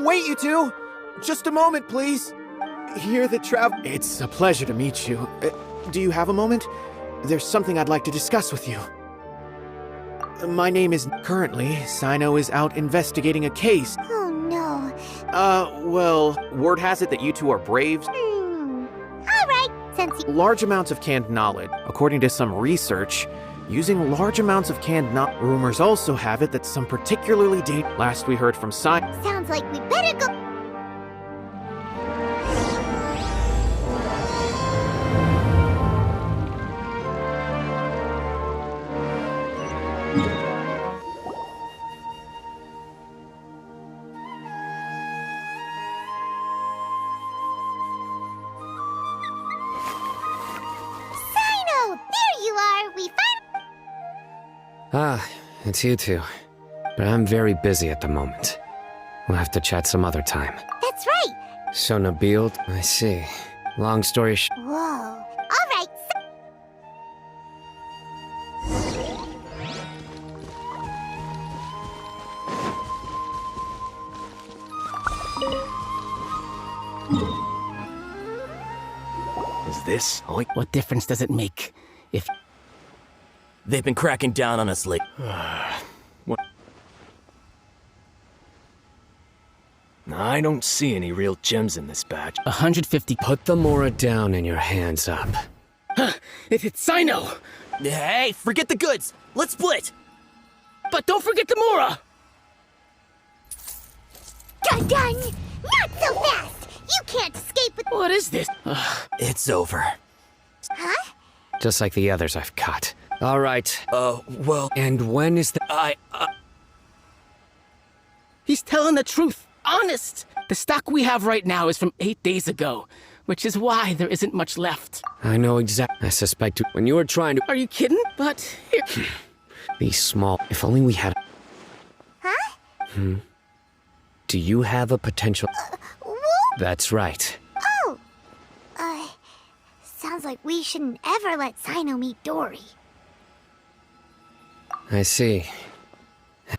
Wait, you two! Just a moment, please. Hear the It's a pleasure to meet you. Do you have a moment? There's something I'd like to discuss with you. My name is... Currently, Sino is out investigating a case. Oh no. Well, word has it that you two are braves. Alright, since you... Large amounts of canned knowledge. According to some research, using large amounts of canned knowledge. Rumors also have it that some particularly Last we heard from Sino... Sounds like we better go... Ah, it's you two. But I'm very busy at the moment. We'll have to chat some other time. That's right! So Nabil, I see. Long story Whoa. Alright, Is this? What difference does it make if... They've been cracking down on us lately. What? I don't see any real gems in this batch. 150... Put the Mora down and your hands up. It's Sino! Hey, forget the goods! Let's split! But don't forget the Mora! done! Not so fast! You can't escape with... What is this? It's over. Huh? Just like the others I've caught. All right. Well... And when is the... He's telling the truth. Honest. The stock we have right now is from 8 days ago, which is why there isn't much left. I know exactly. I suspect when you were trying to... Are you kidding? But here... These small... If only we had... Huh? Do you have a potential... What? That's right. Oh! Sounds like we shouldn't ever let Sino meet Dory. I see.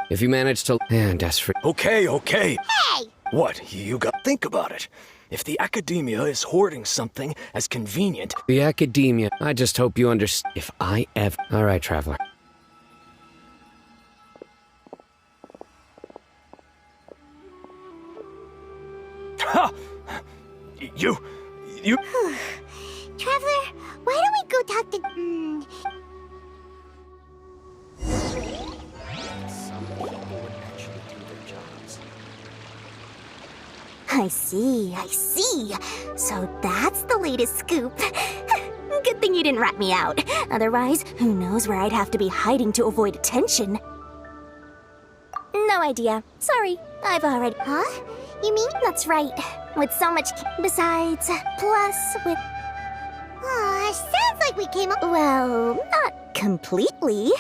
If you manage to... And as for... Okay. Hey! What? You got... Think about it. If the Academia is hoarding something as convenient... The Academia... I just hope you understand... If I ever... All right, Traveler. Ha! You... Traveler, why don't we go talk to... Some people would actually do their jobs. I see. So that's the latest scoop. Good thing you didn't rat me out. Otherwise, who knows where I'd have to be hiding to avoid attention. No idea. Sorry, I've already... Huh? You mean? That's right. With so much... Besides, plus with... sounds like we came up... Well, not completely.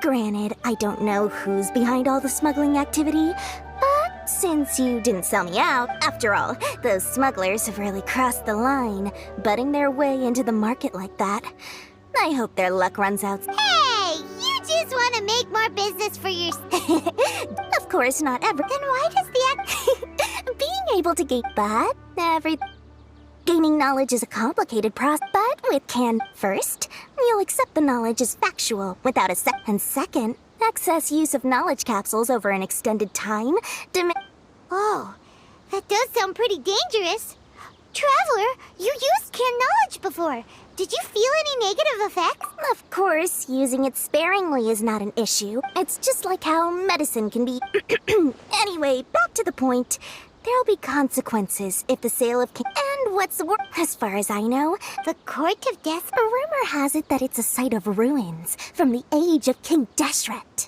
Granted, I don't know who's behind all the smuggling activity, but since you didn't sell me out, after all, those smugglers have really crossed the line, butting their way into the market like that. I hope their luck runs out. Hey! You just want to make more business for your... Of course, not ever. Then why does the being able to gain... But gaining knowledge is a complicated process, but with first, you'll accept the knowledge as factual without a and second, excess use of knowledge capsules over an extended time Oh, that does sound pretty dangerous. Traveler, you used canned knowledge before. Did you feel any negative effects? Of course, using it sparingly is not an issue. It's just like how medicine can be... Anyway, back to the point. There'll be consequences if the sale of And what's the as far as I know, the Court of Death... A rumor has it that it's a site of ruins from the age of King Deshret.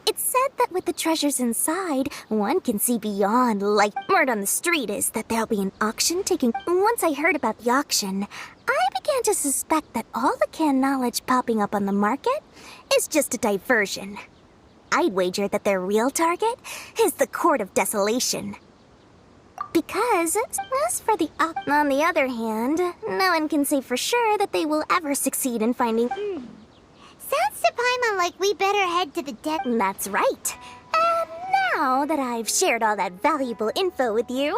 It's said that with the treasures inside, one can see beyond light. Word on the street is that there'll be an auction taking... Once I heard about the auction, I began to suspect that all the canned knowledge popping up on the market is just a diversion. I'd wager that their real target is the Court of Desolation. Because, as for the on the other hand, no one can say for sure that they will ever succeed in finding... Sounds to Paimon like we better head to the dead... That's right. And now, Now that I've shared all that valuable info with you,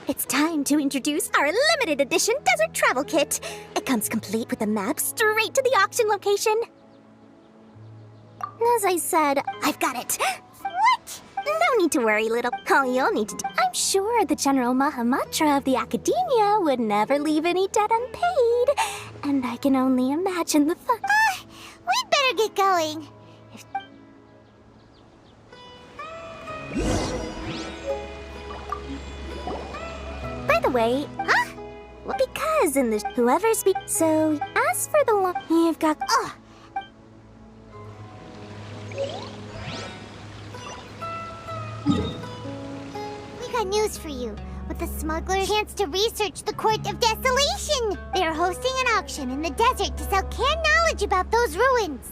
it's time to introduce our limited edition desert travel kit. It comes complete with a map straight to the auction location. As I said, I've got it. What? No need to worry, little. All you'll need to do. I'm sure the General Mahamatra of the Academia would never leave any debt unpaid. And I can only imagine the fun. We'd better get going. By the way, well, because in the whoever speaks. So as for the one you've got. We got news for you. With the smugglers' chance to research the Court of Desolation. They are hosting an auction in the desert to sell canned knowledge about those ruins.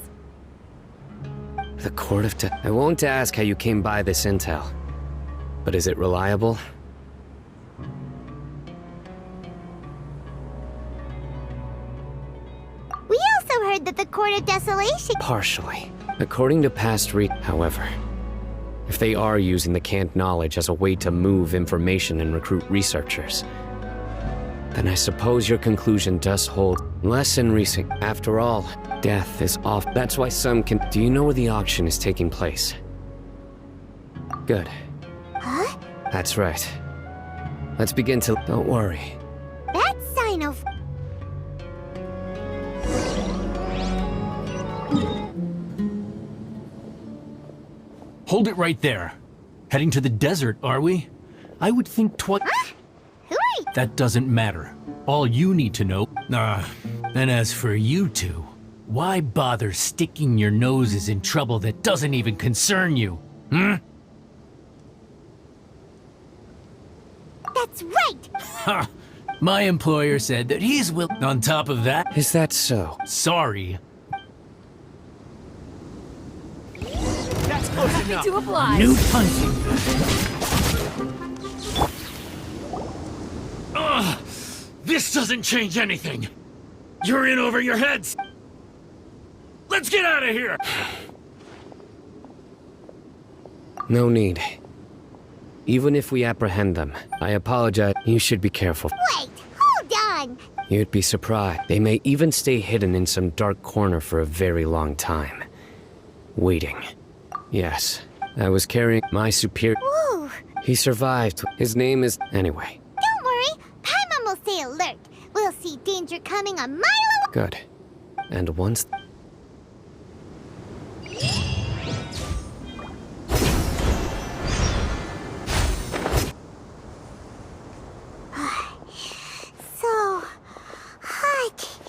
The Court of I won't ask how you came by this intel. But is it reliable? We also heard that the Court of Desolation... Partially. According to past however, if they are using the canned knowledge as a way to move information and recruit researchers, then I suppose your conclusion does hold less in recent. After all, death is off. That's why some can. Do you know where the auction is taking place? Good. Huh? That's right. Let's begin to. Don't worry. That sign of... Hold it right there. Heading to the desert, are we? I would think Who are you? That doesn't matter. All you need to know... and as for you two, why bother sticking your noses in trouble that doesn't even concern you? That's right! Ha! My employer said that he's On top of that... Is that so? Sorry. That's close enough. To oblige. New punching. Ugh! This doesn't change anything. You're in over your heads. Let's get out of here. No need. Even if we apprehend them, I apologize. You should be careful. Wait, hold on! You'd be surprised. They may even stay hidden in some dark corner for a very long time. Waiting. Yes, I was carrying my superior. Whoa! He survived. His name is... Anyway. Don't worry, Paimon will stay alert. We'll see danger coming a mile away. Good. And once... So hot.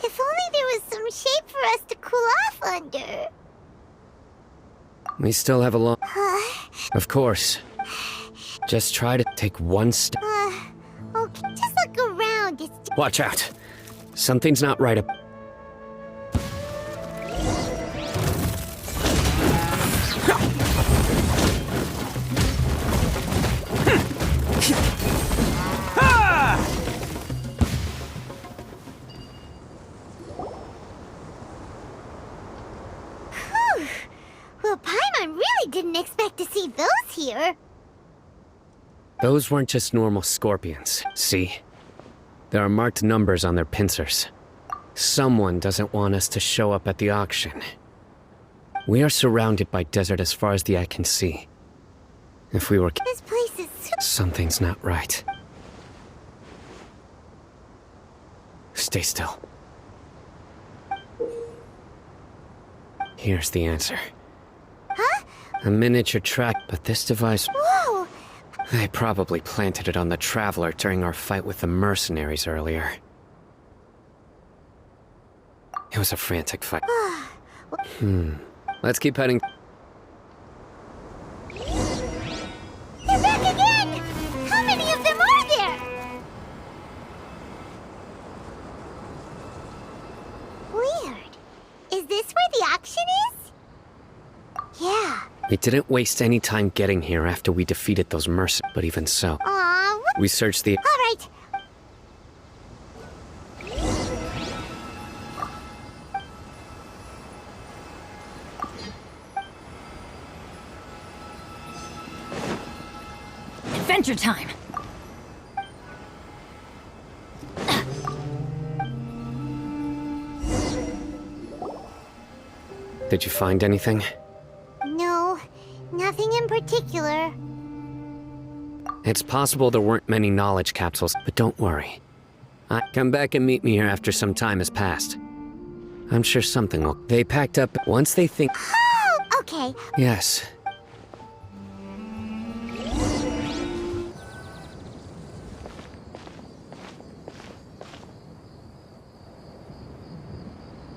If only there was some shade for us to cool off under. We still have a long... Of course. Just try to take one step. Okay, just look around. It's Watch out. Something's not right up... Well, Paimon really didn't expect to see those here. Those weren't just normal scorpions, see? There are marked numbers on their pincers. Someone doesn't want us to show up at the auction. We are surrounded by desert as far as the eye can see. If we were... This place is so... Something's not right. Stay still. Here's the answer. Huh? A miniature track, but this device... Whoa! They probably planted it on the Traveler during our fight with the mercenaries earlier. It was a frantic fight. Let's keep heading. They're back again! How many of them are there? Weird. Is this where the auction is? Yeah. We didn't waste any time getting here after we defeated those mercenaries, but even so, Aw, we searched the... all right. adventure time! Did you find anything? No, nothing in particular. It's possible there weren't many knowledge capsules, but don't worry. Come back and meet me here after some time has passed. I'm sure something will. They packed up once they think. Oh, okay. Yes.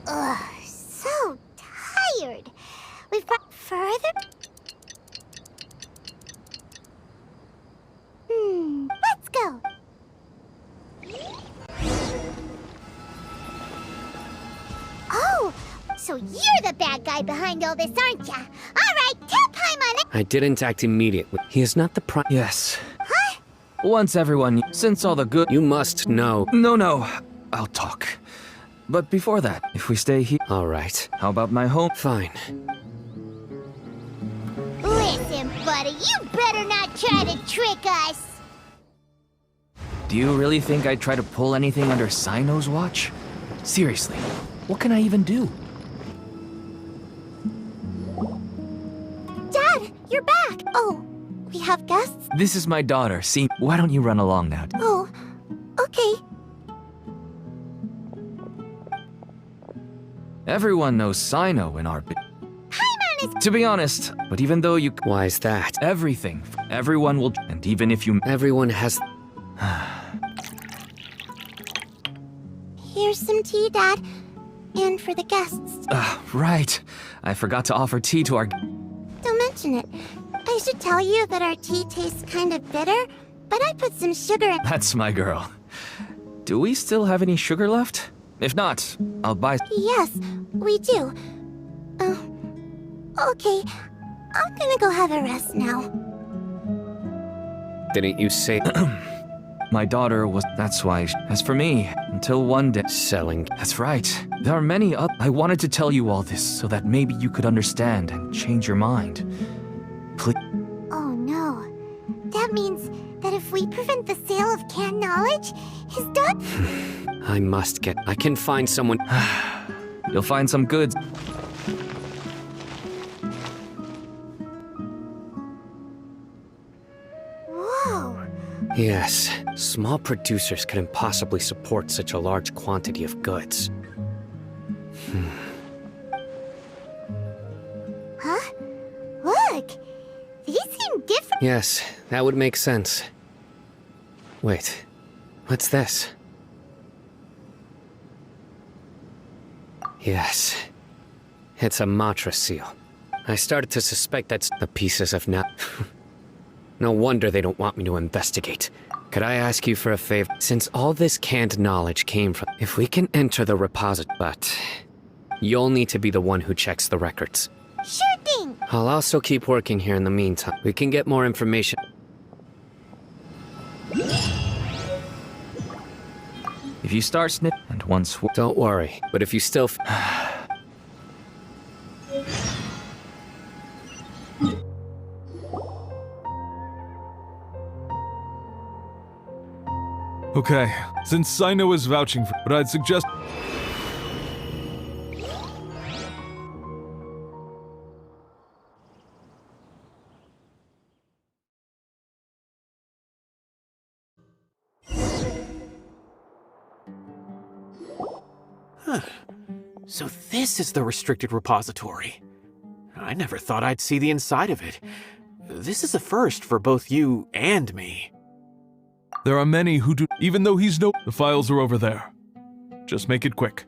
Ugh, so tired. We've got further. Let's go. Oh, so you're the bad guy behind all this, aren't ya? All right, tell Paimon. I didn't act immediately. He is not the Yes. Huh? Once everyone, since all the good. You must know. No, I'll talk. But before that, if we stay here. All right. How about my home? Fine. Listen, buddy, you better not try to trick us. Do you really think I'd try to pull anything under Sino's watch? Seriously, what can I even do? Dad, you're back! Oh, we have guests? This is my daughter. See, why don't you run along now? Oh, okay. Everyone knows Sino in our. Paimon is. To be honest, but even though you. Why is that? Everything. Everyone will. And even if you. Everyone has. Here's some tea, Dad. And for the guests. Right. I forgot to offer tea to our. Don't mention it. I should tell you that our tea tastes kind of bitter, but I put some sugar in. That's my girl. Do we still have any sugar left? If not, I'll buy. Yes, we do. Okay. I'm gonna go have a rest now. Didn't you say My daughter was. That's why. As for me, until one day. selling? That's right. There are many up. I wanted to tell you all this so that maybe you could understand and change your mind. Please. Oh no. That means that if we prevent the sale of canned knowledge, his daughter. I must get. I can find someone. You'll find some goods. Whoa. Yes. Small producers couldn't possibly support such a large quantity of goods. Huh? Look. These seem different. Yes, that would make sense. Wait. What's this? Yes. It's a Matra seal. I started to suspect that's the pieces of now. No wonder they don't want me to investigate. Could I ask you for a favor? Since all this canned knowledge came from... If we can enter the repository... But... You'll need to be the one who checks the records. Sure thing. I'll also keep working here in the meantime. We can get more information. If you start snip and once. Don't worry, but if you still... Okay, since Sino is vouching for, but I'd suggest. So this is the restricted repository. I never thought I'd see the inside of it. This is a first for both you and me. There are many who do, even though he's no. The files are over there. Just make it quick.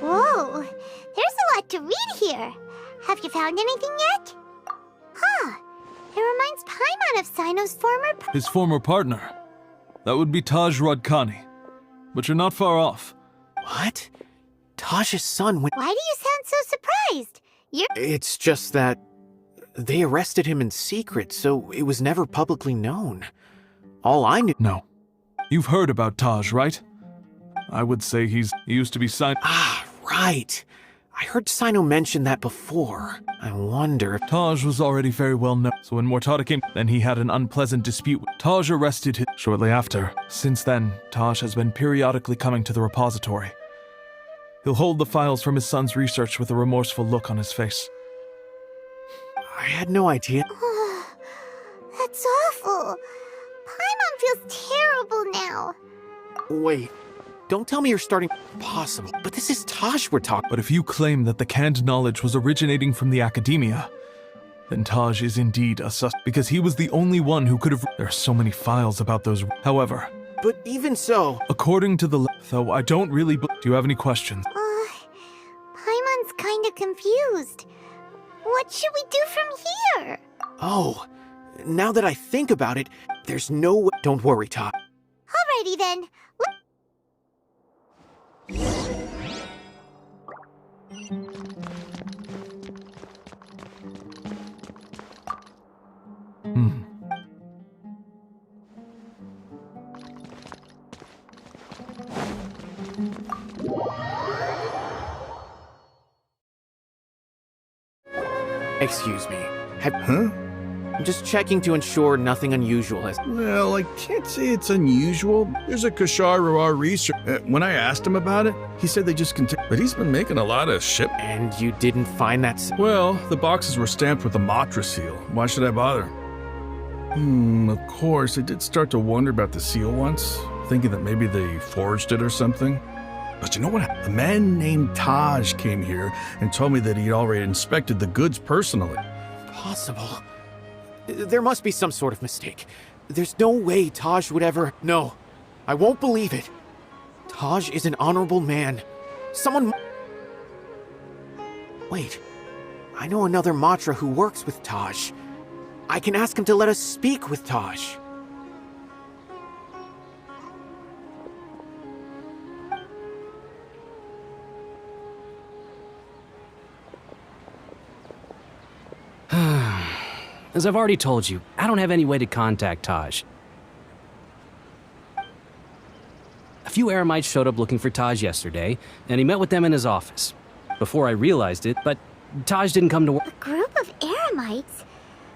Whoa. There's a lot to read here. Have you found anything yet? It reminds Paimon of Sino's former His former partner. That would be Taj Rodkani. But you're not far off. What? Taj's son went. Why do you sound so surprised? You're It's just that they arrested him in secret, so it was never publicly known. All I knew. No. You've heard about Taj, right? I would say he used to be signed. Ah, right. I heard Sino mention that before. I wonder if. Taj was already very well known, so when Mortada came, then he had an unpleasant dispute. Taj arrested him shortly after. Since then, Taj has been periodically coming to the repository. He'll hold the files from his son's research with a remorseful look on his face. I had no idea. That's awful. Paimon feels terrible now. Wait, don't tell me you're starting. Possible. But this is Taj we're talking. But if you claim that the canned knowledge was originating from the academia, then Taj is indeed a sus, because he was the only one who could have. There are so many files about those. However, But even so. according to the though I don't really. Do you have any questions? Paimon's kinda confused. What should we do from here? Oh, now that I think about it, there's no way. Don't worry, Taj. Alrighty then. Excuse me. I'm just checking to ensure nothing unusual has. Well, I can't say it's unusual. There's a Kashar Rawar research. When I asked him about it, he said they just continue. But he's been making a lot of ship. And you didn't find that. Well, the boxes were stamped with the Matra seal. Why should I bother? Of course, I did start to wonder about the seal once, thinking that maybe they forged it or something. But you know what? A man named Taj came here and told me that he'd already inspected the goods personally. Possible. There must be some sort of mistake. There's no way Taj would ever. No, I won't believe it. Taj is an honorable man. Someone. Wait, I know another Matra who works with Taj. I can ask him to let us speak with Taj. As I've already told you, I don't have any way to contact Taj. A few Eremites showed up looking for Taj yesterday, and he met with them in his office. Before I realized it, but Taj didn't come to work. A group of Eremites?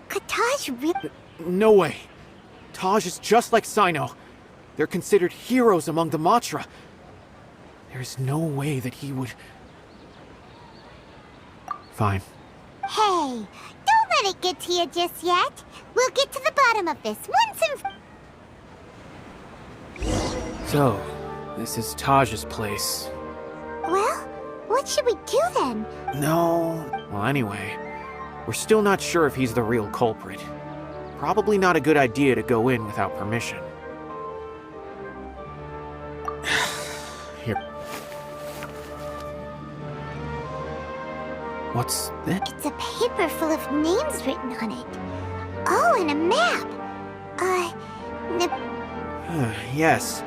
Could Taj really? No way. Taj is just like Sino. They're considered heroes among the Matra. There's no way that he would. Fine. Hey, don't let it get to you just yet. We'll get to the bottom of this once and... So, this is Taj's place. Well, what should we do then? No. Well, anyway, we're still not sure if he's the real culprit. Probably not a good idea to go in without permission. Here. What's that? It's a paper full of names written on it. Oh, and a map. Yes.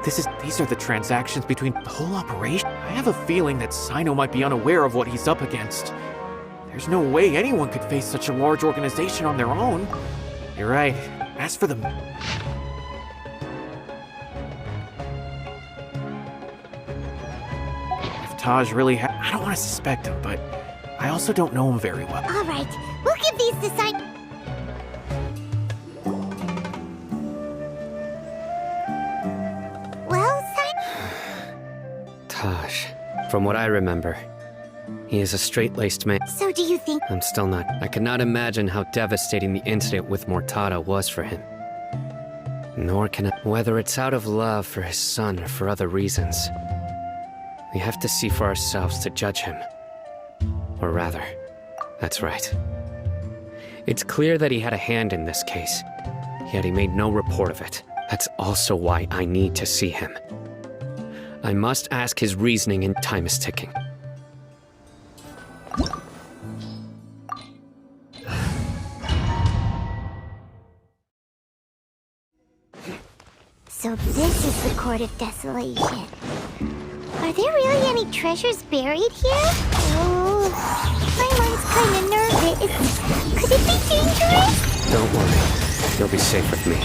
These are the transactions between the whole operation. I have a feeling that Sino might be unaware of what he's up against. There's no way anyone could face such a large organization on their own. You're right. As for them. If Taj really I don't want to suspect him, but I also don't know him very well. All right, we'll give these to Sino. Well, Sino? Taj, from what I remember, he is a straight-laced man. So do you think... I'm still not. I cannot imagine how devastating the incident with Mortada was for him. Nor can I. Whether it's out of love for his son or for other reasons, we have to see for ourselves to judge him. Or rather, that's right. It's clear that he had a hand in this case, yet he made no report of it. That's also why I need to see him. I must ask his reasoning, and time is ticking. So this is the Court of Desolation. Are there really any treasures buried here? Oh, my mind's kinda nervous. Could it be dangerous? Don't worry. You'll be safe with me.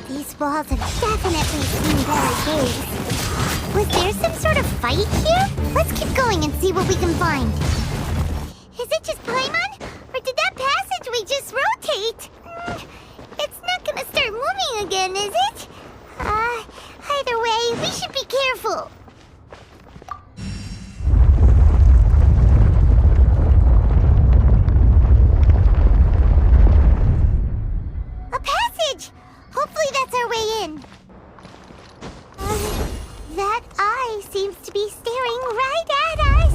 These walls have definitely seen better days. Was there some sort of fight here? Let's keep going and see what we can find. Is it just Paimon? Or did that passageway just rotate? It's not gonna start moving again, is it? Either way, we should be careful. A passage! Hopefully that's our way in. That eye seems to be staring right at us.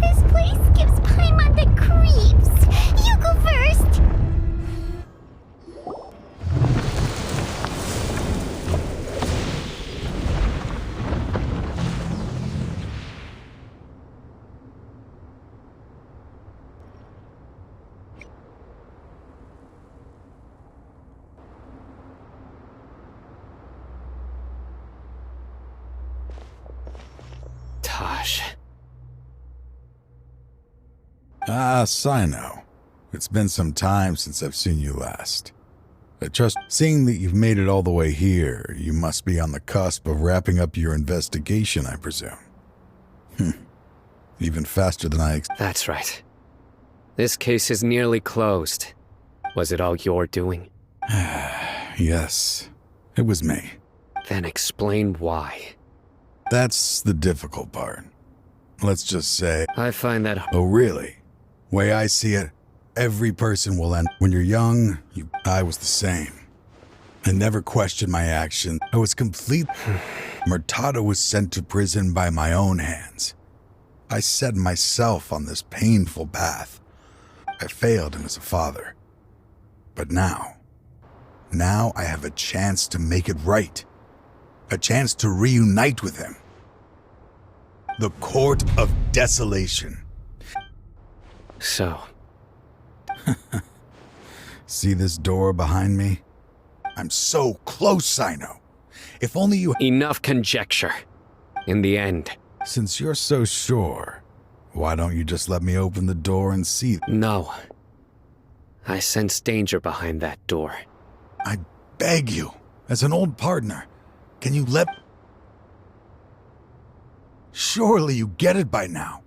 This place gives Paimon the creeps. You go first. Taj. Ah, Sino. It's been some time since I've seen you last. I trust, seeing that you've made it all the way here, you must be on the cusp of wrapping up your investigation, I presume. Even faster than I That's right. This case is nearly closed. Was it all your doing? Yes, it was me. Then explain why. That's the difficult part. Let's just say... I find that... Oh, really? Way I see it, every person will end. When you're young, I was the same. I never questioned my actions. I was complete... Murtada was sent to prison by my own hands. I set myself on this painful path. I failed him as a father. But now I have a chance to make it right. A chance to reunite with him. The Court of Desolation. So... See this door behind me? I'm so close, Sino. If only you... Enough conjecture. In the end... Since you're so sure, why don't you just let me open the door and see? No. I sense danger behind that door. I beg you, as an old partner, can you let... Surely you get it by now.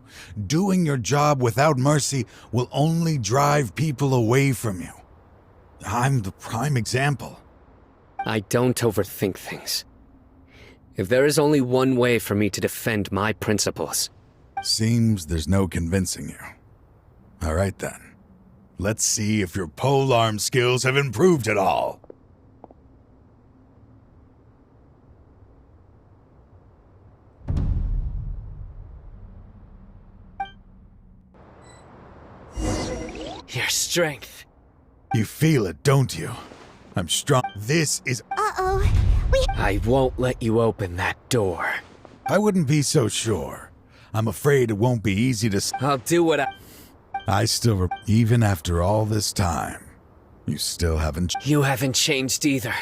Doing your job without mercy will only drive people away from you. I'm the prime example. I don't overthink things. If there is only one way for me to defend my principles... Seems there's no convincing you. All right then. Let's see if your polearm skills have improved at all. Your strength. You feel it, don't you? I'm strong. This is... Uh-oh. I won't let you open that door. I wouldn't be so sure. I'm afraid it won't be easy to... I'll do what I still... Even after all this time, you still haven't... You haven't changed either.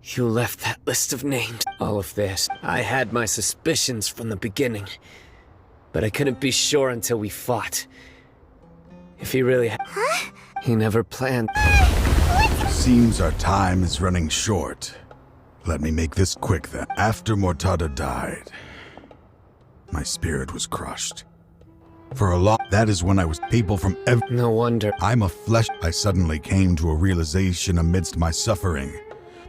You left that list of names. All of this. I had my suspicions from the beginning. But I couldn't be sure until we fought. If he really had... Huh? He never planned... Seems our time is running short. Let me make this quick then. After Murtada died, my spirit was crushed. For a lot, that is when I was people from No wonder. I'm a flesh. I suddenly came to a realization amidst my suffering.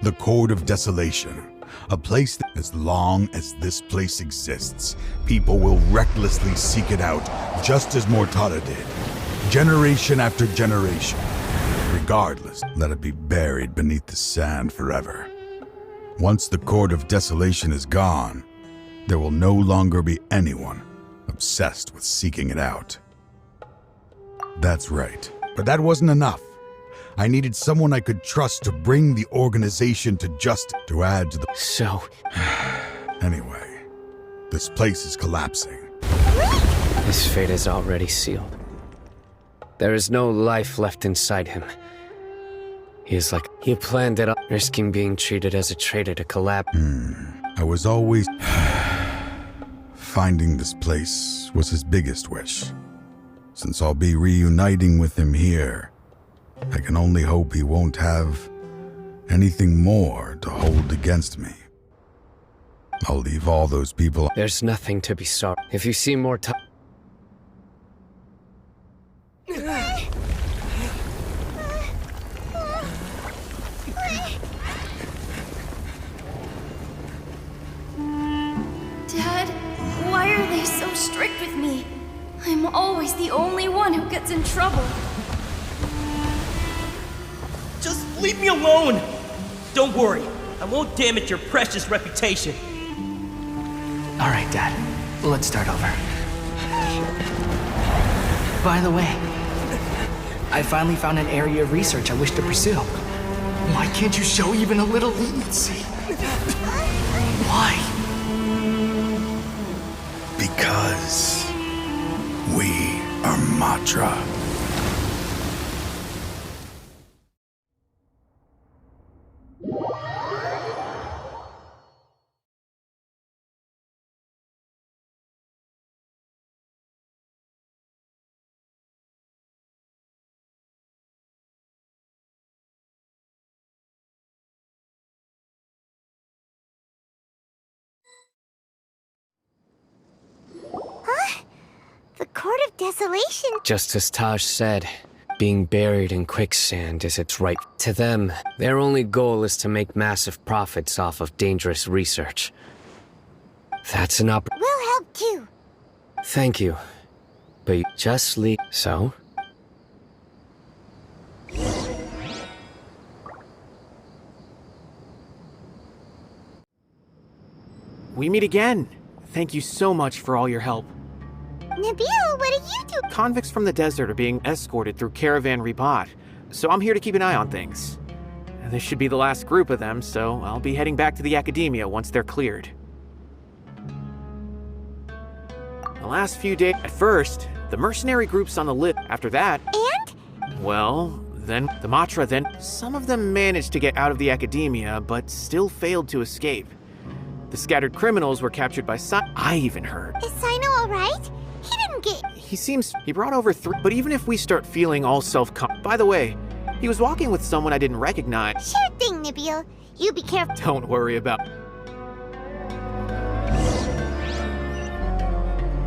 The Court of Desolation. A place that, as long as this place exists, people will recklessly seek it out, just as Murtada did. Generation after generation. Regardless, let it be buried beneath the sand forever. Once the Court of Desolation is gone, there will no longer be anyone obsessed with seeking it out. That's right. But that wasn't enough. I needed someone I could trust to bring the organization to justice, to add to the... So... Anyway, this place is collapsing. His fate is already sealed. There is no life left inside him. He is like, he planned it all, risking being treated as a traitor to collab. I was always... Finding this place was his biggest wish. Since I'll be reuniting with him here, I can only hope he won't have anything more to hold against me. I'll leave all those people... There's nothing to be sorry. If you see more time... Dad, why are they so strict with me? I'm always the only one who gets in trouble. Just leave me alone! Don't worry, I won't damage your precious reputation. All right, Dad. Let's start over. By the way, I finally found an area of research I wish to pursue. Why can't you show even a little leniency? Why? Because we are Matra. The Court of Desolation? Just as Taj said, being buried in quicksand is its right. To them, their only goal is to make massive profits off of dangerous research. That's an We'll help too. Thank you. But you just leave. So? We meet again. Thank you so much for all your help. Nabil, what do you do? Convicts from the desert are being escorted through Caravan Ribat, so I'm here to keep an eye on things. This should be the last group of them, so I'll be heading back to the Academia once they're cleared. The last few days, at first, the mercenary group's on the list. After that... And? Well, then the Matra then... Some of them managed to get out of the Academia, but still failed to escape. The scattered criminals were captured by I even heard. Is Sino alright? He didn't get... He brought over 3... But even if we start feeling all By the way, he was walking with someone I didn't recognize. Sure thing, Nabil. You be careful. Don't worry about...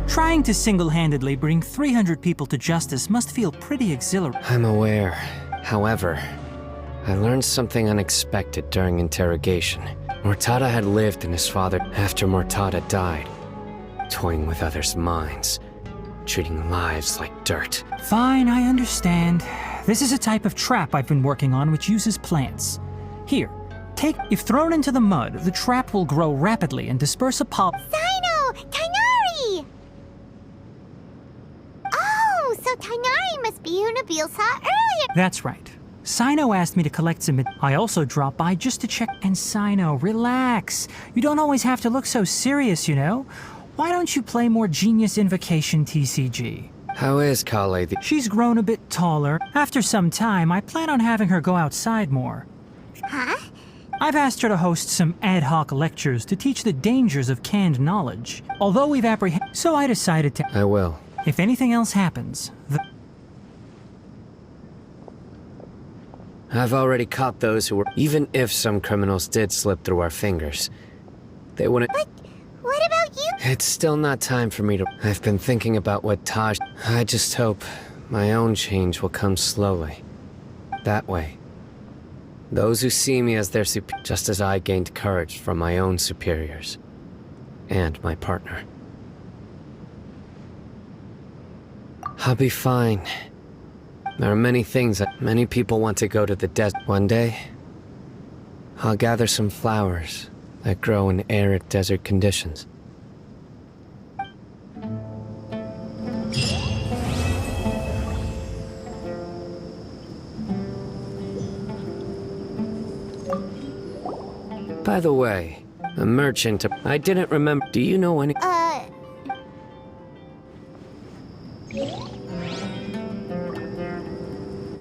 Trying to single-handedly bring 300 people to justice must feel pretty exhilarating. I'm aware. However, I learned something unexpected during interrogation. Mortada had lived in his father after Mortada died, toying with others' minds, treating lives like dirt. Fine, I understand. This is a type of trap I've been working on which uses plants. Here, if thrown into the mud, the trap will grow rapidly and disperse a Sino! Tainari! Oh, so Tainari must be who Nabil saw earlier. That's right. Sino asked me to collect some. I also dropped by just to check. And Sino, relax. You don't always have to look so serious, you know? Why don't you play more Genius Invocation TCG? How is Kale? She's grown a bit taller. After some time, I plan on having her go outside more. Huh? I've asked her to host some ad hoc lectures to teach the dangers of canned knowledge. Although we've apprehended, so I decided to. I will. If anything else happens, I've already caught those who were. Even if some criminals did slip through our fingers, they wouldn't. But what about you? It's still not time for me to. I've been thinking about what Taj. I just hope my own change will come slowly. That way, those who see me as their just as I gained courage from my own superiors and my partner. I'll be fine. There are many things that many people want to go to the desert. One day, I'll gather some flowers that grow in arid desert conditions. By the way, a merchant, I didn't remember. Do you know any?